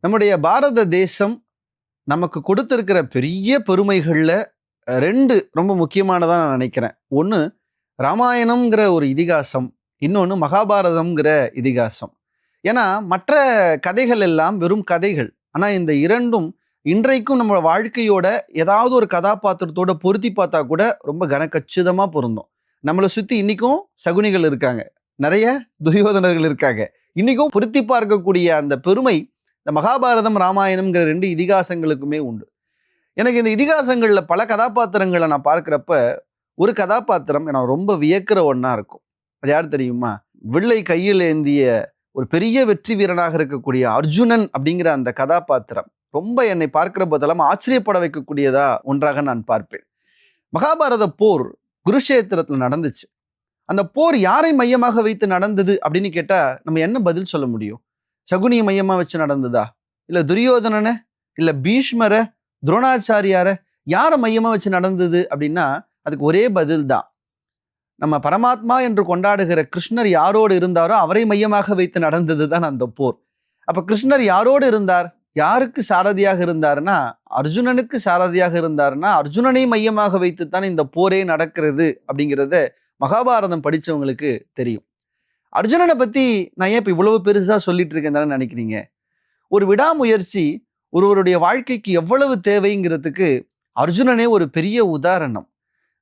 நம்முடைய பாரத தேசம் நமக்கு கொடுத்திருக்கிற பெரிய பெருமைகள்ல 2 ரொம்ப முக்கியமானதா நான் நினைக்கிறேன். ஒண்ணு ராமாயணம்ங்கிற ஒரு இதிகாசம். இன்னொன்னு மகாபாரதம்ங்கிற இதிகாசம். ஏன்னா மற்ற கதைகள் எல்லாம் வெறும் கதைகள். ஆனா இந்த 2ம் இன்றைக்கும் நம்ம வாழ்க்கையோட ஏதாவது ஒரு கதாபாத்திரத்தோட பொருத்தி பார்த்தா கூட ரொம்ப கனக்கச்சிதமா பொருந்தும். நம்மளை சுத்தி இன்னைக்கும் சகுனிகள் இருக்காங்க, நிறைய துரியோதனர்கள் இருக்காங்க. இன்னைக்கும் பொருத்தி பார்க்கக்கூடிய அந்த பெருமை இந்த மகாபாரதம் ராமாயணம்ங்கிற 2 இதிகாசங்களுக்குமே உண்டு. எனக்கு இந்த இதிகாசங்கள்ல பல கதாபாத்திரங்களை நான் பார்க்கிறப்ப ஒரு கதாபாத்திரம் எனக்கு ரொம்ப வியக்கிற ஒண்ணா இருக்கும். அது யார் தெரியுமா? வில்லை கையில் ஏந்திய ஒரு பெரிய வெற்றி வீரனாக இருக்கக்கூடிய அர்ஜுனன் அப்படிங்கிற அந்த கதாபாத்திரம் ரொம்ப என்னை பார்க்கிற போதெல்லாம் ஆச்சரியப்பட வைக்கக்கூடியதா ஒன்றாக நான் பார்ப்பேன். மகாபாரத போர் குருஷேத்திரத்துல நடந்துச்சு. அந்த போர் யாரை மையமாக வைத்து நடந்தது அப்படின்னு கேட்டா நம்ம என்ன பதில் சொல்ல முடியும்? சகுனியை மையமா வச்சு நடந்ததா? இல்ல துரியோதனனை, இல்ல பீஷ்மர, துரோணாச்சாரியார, யாரை மையமா வச்சு நடந்தது அப்படின்னா அதுக்கு ஒரே பதில் தான். நம்ம பரமாத்மா என்று கொண்டாடுகிற கிருஷ்ணர் யாரோடு இருந்தாரோ அவரை மையமாக வைத்து நடந்தது தான் அந்த போர். அப்ப கிருஷ்ணர் யாரோடு இருந்தார்? யாருக்கு சாரதியாக இருந்தாருன்னா அர்ஜுனனுக்கு சாரதியாக இருந்தாருன்னா அர்ஜுனனை மையமாக வைத்துத்தான் இந்த போரே நடக்கிறது அப்படிங்கிறத மகாபாரதம் படிச்சவங்களுக்கு தெரியும். அர்ஜுனனை பத்தி நான் ஏன் இப்ப இவ்வளவு பெருசா சொல்லிட்டு இருக்கேன் தானே நினைக்கிறீங்க? ஒரு விடாமுயற்சி ஒருவருடைய வாழ்க்கைக்கு எவ்வளவு தேவைங்கிறதுக்கு அர்ஜுனனே ஒரு பெரிய உதாரணம்.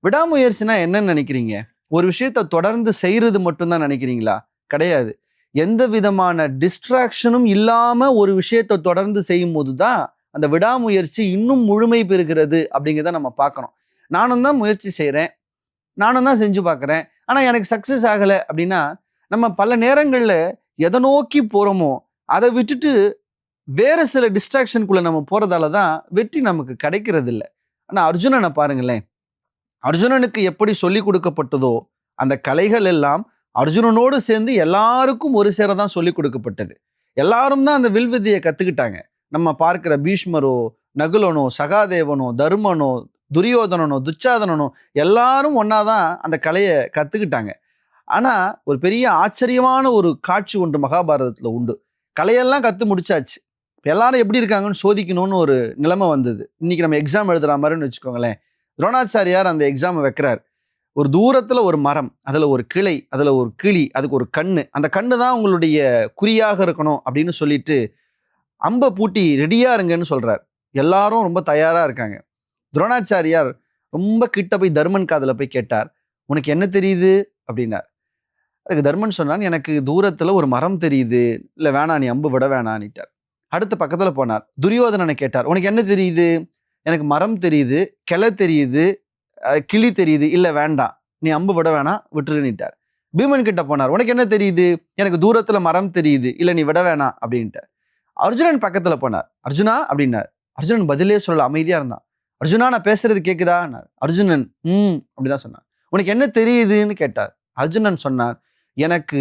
விடாமுயற்சினா என்னன்னு நினைக்கிறீங்க? ஒரு விஷயத்த தொடர்ந்து செய்யறது மட்டும்தான் நினைக்கிறீங்களா? கிடையாது. எந்த விதமான டிஸ்ட்ராக்ஷனும் இல்லாம ஒரு விஷயத்த தொடர்ந்து செய்யும் போதுதான் அந்த விடாமுயற்சி இன்னும் முழுமை பெறுகிறது அப்படிங்கிறத நம்ம பார்க்கணும். நானும் தான் முயற்சி செய்யறேன், நானும் தான் செஞ்சு பார்க்குறேன், ஆனா எனக்கு சக்சஸ் ஆகலை அப்படின்னா நம்ம பல நேரங்கள்ல எதை நோக்கி போறோமோ அதை விட்டுட்டு வேற சில டிஸ்ட்ராக்ஷனுக்குள்ள நம்ம போறதால தான் வெற்றி நமக்கு கிடைக்கிறது இல்லை. ஆனா அர்ஜுனனை பாருங்களேன். அர்ஜுனனுக்கு எப்படி சொல்லி கொடுக்கப்பட்டதோ அந்த கலைகள் எல்லாம் அர்ஜுனனோடு சேர்ந்து எல்லாருக்கும் ஒரு சேரதான் சொல்லி கொடுக்கப்பட்டது. எல்லாரும் தான் அந்த வில்வித்தையை கத்துக்கிட்டாங்க. நம்ம பார்க்கிற பீஷ்மரோ, நகுலனோ, சகாதேவனோ, தர்மனோ, துரியோதனனோ, துச்சாதனனோ எல்லாரும் ஒன்னாதான் அந்த கலையை கத்துக்கிட்டாங்க. ஆனா ஒரு பெரிய ஆச்சரியமான ஒரு காட்சி ஒன்று மகாபாரதத்துல உண்டு. கலையெல்லாம் கத்து முடிச்சாச்சு, எல்லாரும் எப்படி இருக்காங்கன்னு சோதிக்கணும்னு ஒரு நிலைமை வந்தது. இன்னைக்கு நம்ம எக்ஸாம் எழுதுற மாதிரின்னு வச்சுக்கோங்களேன். துரோணாச்சாரியார் அந்த எக்ஸாமை வைக்கிறார். ஒரு தூரத்துல ஒரு மரம், அதுல ஒரு கிளை, அதுல ஒரு கிளி, அதுக்கு ஒரு கண்ணு, அந்த கண்ணு தான் உங்களுடைய குறியாக இருக்கணும் அப்படின்னு சொல்லிட்டு அம்பை பூட்டி ரெடியா இருங்கன்னு சொல்றார். எல்லாரும் ரொம்ப தயாரா இருக்காங்க. துரோணாச்சாரியார் ரொம்ப கிட்ட போய் தர்மன் காதுல போய் கேட்டார், உனக்கு என்ன தெரியுது அப்படின்னார். அதுக்கு தர்மன் சொன்னான், எனக்கு தூரத்துல ஒரு மரம் தெரியுது, இல்ல வேணாம் நீ அம்பு விட வேணான்னுட்டார். அடுத்து பக்கத்துல போனார். துரியோதனனை கேட்டார், உனக்கு என்ன தெரியுது? எனக்கு மரம் தெரியுது, கிளை தெரியுது, கிளி தெரியுது, இல்ல வேண்டாம் நீ அம்பு விட வேணாம் விட்டுருன்னுட்டார். பீமன் கிட்ட போனார், உனக்கு என்ன தெரியுது? எனக்கு தூரத்துல மரம் தெரியுது, இல்ல நீ விட வேணாம் அப்படின்ட்டார். அர்ஜுனன் பக்கத்துல போனார். அர்ஜுனா அப்படின்னார். அர்ஜுனன் பதிலே சொல்ல அமைதியா இருந்தான். அர்ஜுனா நான் பேசுறது கேக்குதா? அர்ஜுனன் அப்படிதான் சொன்னான். உனக்கு என்ன தெரியுதுன்னு கேட்டார். அர்ஜுனன் சொன்னார், எனக்கு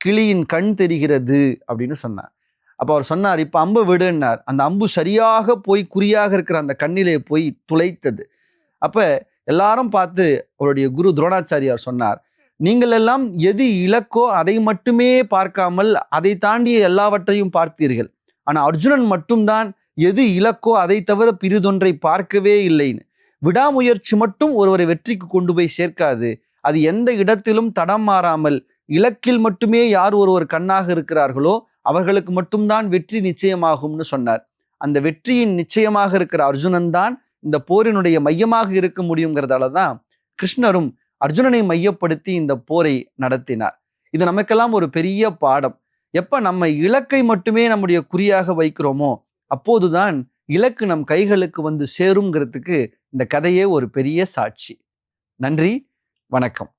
கிளியின் கண் தெரிகிறது அப்படின்னு சொன்னார். அப்ப அவர் சொன்னார், இப்ப அம்பு விடுன்னார். அந்த அம்பு சரியாக போய் குறியாக இருக்கிற அந்த கண்ணிலே போய் துளைத்தது. அப்ப எல்லாரும் பார்த்து அவருடைய குரு துரோணாச்சாரியார் சொன்னார், நீங்கள் எல்லாம் எது இலக்கோ அதை மட்டுமே பார்க்காமல் அதை தாண்டிய எல்லாவற்றையும் பார்த்தீர்கள். ஆனா அர்ஜுனன் மட்டும்தான் எது இலக்கோ அதை தவிர பிரிதொன்றை பார்க்கவே இல்லைன்னு. விடாமுயற்சி மட்டும் ஒருவரை வெற்றிக்கு கொண்டு போய் சேர்க்காது. அது எந்த இடத்திலும் தடம் மாறாமல் இலக்கில் மட்டுமே யார் ஒருவர் கண்ணாக இருக்கிறார்களோ அவர்களுக்கு மட்டும்தான் வெற்றி நிச்சயமாகும்னு சொன்னார். அந்த வெற்றியின் நிச்சயமாக இருக்கிற அர்ஜுனன் தான் இந்த போரினுடைய மையமாக இருக்க முடியுங்கிறதால தான் கிருஷ்ணரும் அர்ஜுனனை மையப்படுத்தி இந்த போரை நடத்தினார். இது நமக்கெல்லாம் ஒரு பெரிய பாடம். எப்ப நம்ம இலக்கை மட்டுமே நம்முடைய குறியாக வைக்கிறோமோ அப்போதுதான் இலக்கு நம் கைகளுக்கு வந்து சேருங்கிறதுக்கு இந்த கதையே ஒரு பெரிய சாட்சி. நன்றி, வணக்கம்.